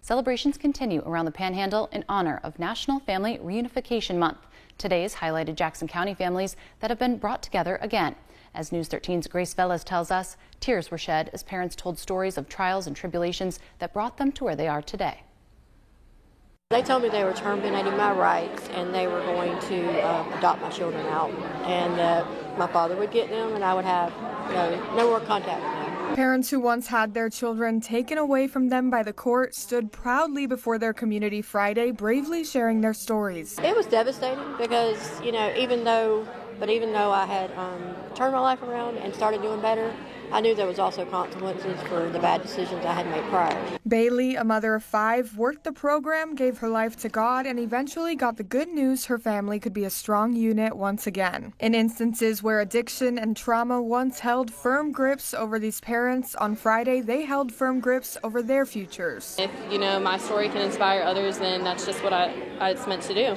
Celebrations continue around the Panhandle in honor of National Family Reunification Month. Today's highlighted Jackson County families that have been brought together again. As News 13's Grace Velez tells us, tears were shed as parents told stories of trials and tribulations that brought them to where they are today. They told me they were terminating my rights and they were going to adopt my children out, and my father would get them and I would have no more contact with them. Parents who once had their children taken away from them by the court stood proudly before their community Friday, bravely sharing their stories. It was devastating because, even though I had turned my life around and started doing better, I knew there was also consequences for the bad decisions I had made prior. Bailey, a mother of 5, worked the program, gave her life to God, and eventually got the good news her family could be a strong unit once again. In instances where addiction and trauma once held firm grips over these parents, on Friday they held firm grips over their futures. If, my story can inspire others, then that's just what it's meant to do.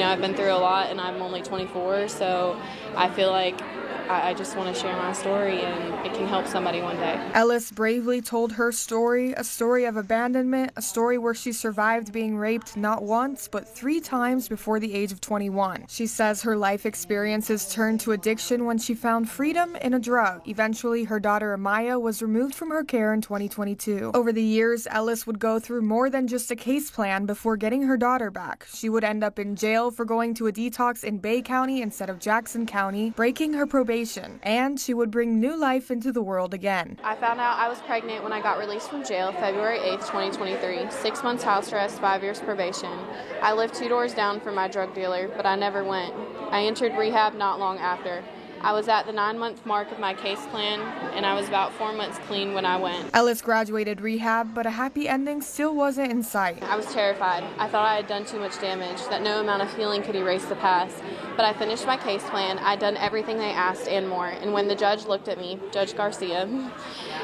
I've been through a lot and I'm only 24, so I feel like I just want to share my story and it can help somebody one day. Ellis bravely told her story, a story of abandonment, a story where she survived being raped not once but 3 times before the age of 21. She says her life experiences turned to addiction when she found freedom in a drug. Eventually, her daughter Amaya was removed from her care in 2022. Over the years, Ellis would go through more than just a case plan before getting her daughter back. She would end up in jail for going to a detox in Bay County instead of Jackson County, breaking her probation. And she would bring new life into the world again. I found out I was pregnant when I got released from jail February 8th, 2023. 6 months house arrest, 5 years probation. I lived 2 doors down from my drug dealer, but I never went. I entered rehab not long after. I was at the 9-month mark of my case plan, and I was about 4 months clean when I went. Ellis graduated rehab, but a happy ending still wasn't in sight. I was terrified. I thought I had done too much damage, that no amount of healing could erase the past. But I finished my case plan. I'd done everything they asked and more. And when the judge looked at me, Judge Garcia,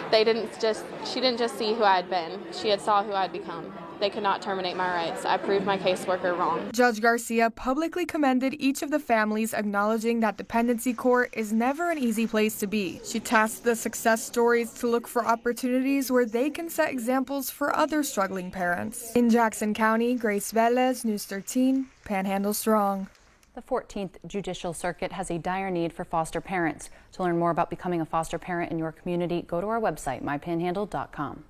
she didn't just see who I had been. She had saw who I'd become. They could not terminate my rights. I proved my caseworker wrong. Judge Garcia publicly commended each of the families, acknowledging that dependency court is never an easy place to be. She tasked the success stories to look for opportunities where they can set examples for other struggling parents. In Jackson County, Grace Velez, News 13, Panhandle Strong. The 14th Judicial Circuit has a dire need for foster parents. To learn more about becoming a foster parent in your community, go to our website, mypanhandle.com.